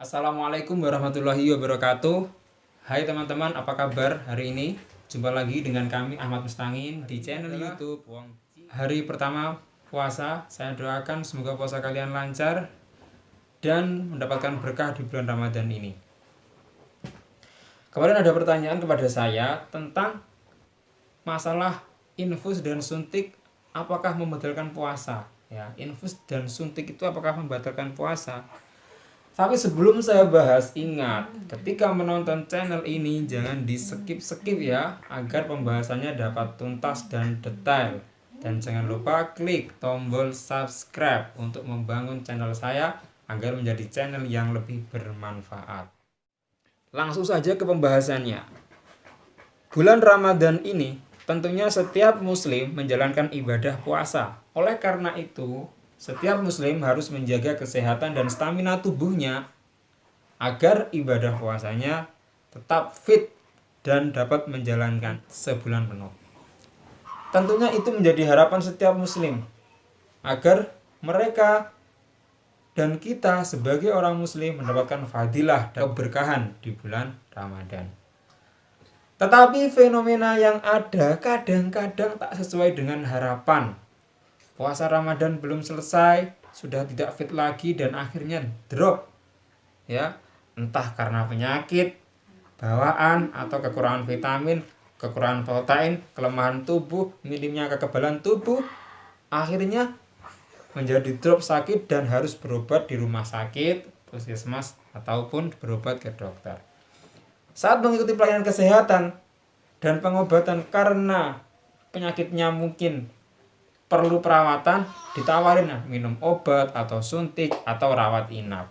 Assalamualaikum warahmatullahi wabarakatuh. Hai teman-teman, apa kabar hari ini? Jumpa lagi dengan kami Ahmad Mustangin di channel YouTube Hari pertama puasa. Saya doakan semoga puasa kalian lancar dan mendapatkan berkah di bulan Ramadan ini. Kemarin ada pertanyaan kepada saya tentang masalah infus dan suntik apakah membatalkan puasa? Ya, infus dan suntik itu apakah membatalkan puasa? Tapi sebelum saya bahas, ingat, ketika menonton channel ini jangan di skip-skip ya, agar pembahasannya dapat tuntas dan detail. Dan jangan lupa klik tombol subscribe untuk membangun channel saya agar menjadi channel yang lebih bermanfaat. Langsung saja ke pembahasannya. Bulan Ramadan ini tentunya setiap muslim menjalankan ibadah puasa. Oleh karena itu, setiap muslim harus menjaga kesehatan dan stamina tubuhnya agar ibadah puasanya tetap fit dan dapat menjalankan sebulan penuh. Tentunya itu menjadi harapan setiap muslim agar mereka dan kita sebagai orang muslim mendapatkan fadilah dan keberkahan di bulan Ramadan. Tetapi fenomena yang ada kadang-kadang tak sesuai dengan harapan. Puasa Ramadan belum selesai, sudah tidak fit lagi dan akhirnya drop. Ya, entah karena penyakit, bawaan atau kekurangan vitamin, kekurangan protein, kelemahan tubuh, minimnya kekebalan tubuh, akhirnya menjadi drop sakit dan harus berobat di rumah sakit, puskesmas ataupun berobat ke dokter. Saat mengikuti pelayanan kesehatan dan pengobatan karena penyakitnya mungkin perlu perawatan, ditawarin minum obat atau suntik atau rawat inap.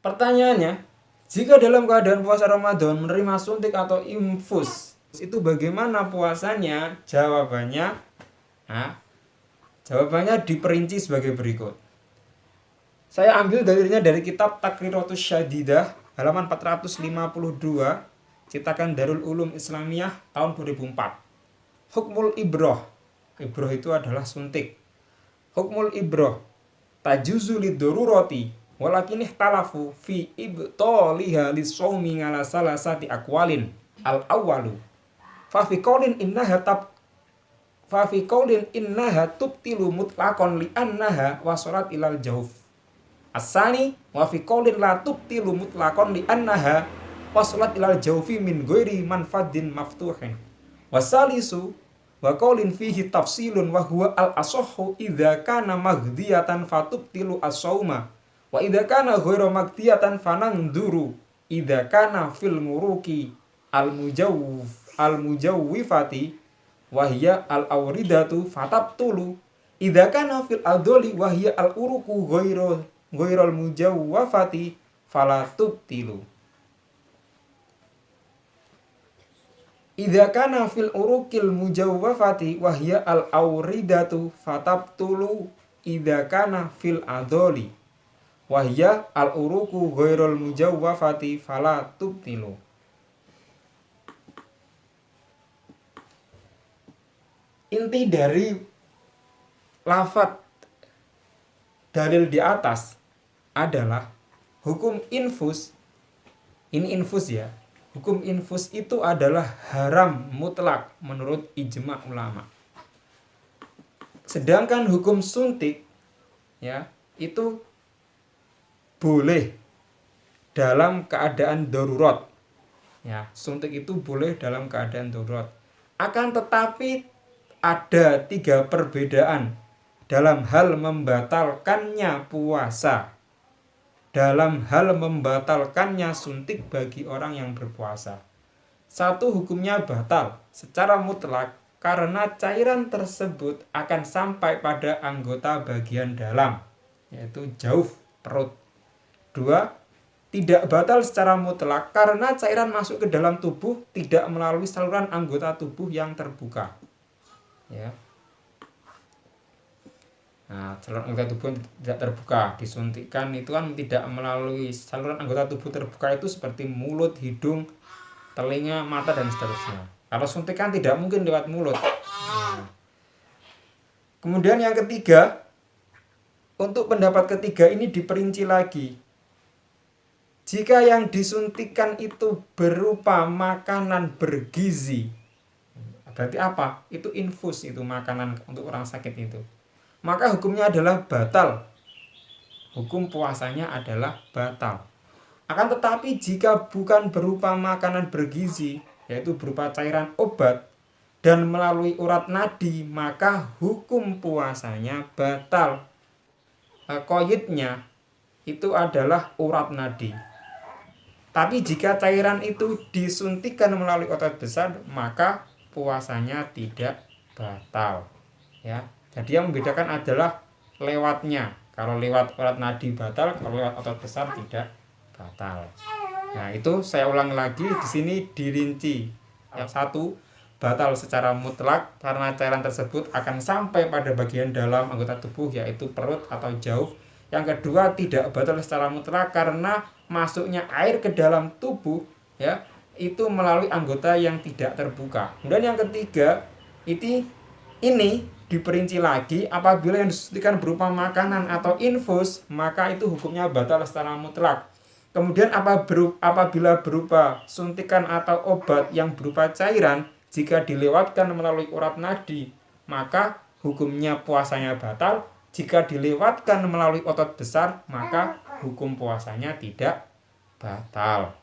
Pertanyaannya, jika dalam keadaan puasa Ramadan menerima suntik atau infus, itu bagaimana puasanya? Jawabannya diperinci sebagai berikut. Saya ambil dalilnya dari kitab Takriratus Syadidah halaman 452, cetakan Darul Ulum Islamiyah tahun 2004. Hukmul Ibroh. Ibroh itu adalah suntik. Hukmul ibroh tajuzu lidoruroti walakin ikhtalafu fi ibtaliha lisawmi ala salasati aqwalin al awwalu fa fi qaulin innaha tubtilu mutlaqan li annaha wasalat ilal jawf asani wa fi qaulin la tubtilu mutlaqan li annaha wasalat ilal jawfi min ghairi manfadin maftuhin wasalisu wa qaulin fihi tafsilun wa huwa al-asahhu idza kana maghdiyatan fatubtilu as-sauma wa idza kana ghairu maghdiyatan fananduru idza kana fil muruki al-mujawwifati wa hiya al-awridatu fatabtulu idza kana fil adoli wa hiya al-uruku ghairu al-mujawwafati fala tubtilu. Idza kana fil urukil mujawwafati wa hiya al awridatu fatabtulu idza kana fil adoli wa hiya al uruku ghairul mujawwafati fala tubtilu. Inti dari lafaz dalil di atas adalah hukum infus. Ini infus ya. Hukum infus itu adalah haram mutlak menurut ijma ulama. Sedangkan hukum suntik ya, itu boleh dalam keadaan darurat. Ya, suntik itu boleh dalam keadaan darurat. Akan tetapi ada 3 perbedaan dalam hal membatalkannya puasa. Dalam hal membatalkannya suntik bagi orang yang berpuasa. 1, hukumnya batal secara mutlak karena cairan tersebut akan sampai pada anggota bagian dalam, yaitu jauf, perut. 2, tidak batal secara mutlak karena cairan masuk ke dalam tubuh tidak melalui saluran anggota tubuh yang terbuka. Ya. Nah, saluran anggota tubuh tidak terbuka, disuntikkan itu kan tidak melalui saluran anggota tubuh terbuka itu seperti mulut, hidung, telinga, mata, dan seterusnya. Kalau suntikan tidak mungkin lewat mulut. Nah. Kemudian yang ketiga, untuk pendapat ketiga ini diperinci lagi. Jika yang disuntikan itu berupa makanan bergizi, berarti apa? Itu infus, itu makanan untuk orang sakit itu. Maka hukumnya adalah batal. Hukum puasanya adalah batal. Akan tetapi jika bukan berupa makanan bergizi, yaitu berupa cairan obat, dan melalui urat nadi, maka hukum puasanya batal. Koyitnya itu adalah urat nadi. Tapi jika cairan itu disuntikan melalui otot besar, maka puasanya tidak batal. Ya, jadi yang membedakan adalah lewatnya. Kalau lewat urat nadi batal, kalau lewat otot besar tidak batal. Nah, itu saya ulang lagi, di sini dirinci. Yang satu, batal secara mutlak karena cairan tersebut akan sampai pada bagian dalam anggota tubuh, yaitu perut atau jauh. Yang kedua, tidak batal secara mutlak karena masuknya air ke dalam tubuh, ya, itu melalui anggota yang tidak terbuka. Kemudian yang ketiga, ini diperinci lagi, apabila yang disuntikan berupa makanan atau infus, maka itu hukumnya batal secara mutlak. Kemudian apabila berupa suntikan atau obat yang berupa cairan, jika dilewatkan melalui urat nadi, maka hukumnya puasanya batal. Jika dilewatkan melalui otot besar, maka hukum puasanya tidak batal.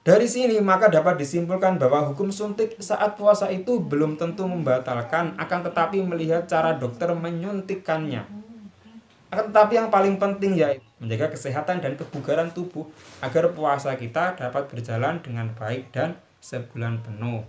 Dari sini maka dapat disimpulkan bahwa hukum suntik saat puasa itu belum tentu membatalkan, akan tetapi melihat cara dokter menyuntikkannya. Akan tetapi yang paling penting yaitu menjaga kesehatan dan kebugaran tubuh agar puasa kita dapat berjalan dengan baik dan sebulan penuh.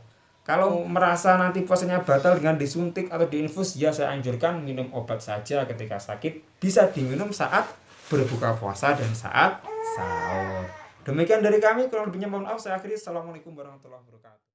Kalau merasa nanti puasanya batal dengan disuntik atau diinfus, ya saya anjurkan minum obat saja ketika sakit. Bisa diminum saat berbuka puasa dan saat sahur. Demikian dari kami, kurang lebihnya mohon maaf. Saya akhiri. Assalamualaikum warahmatullahi wabarakatuh.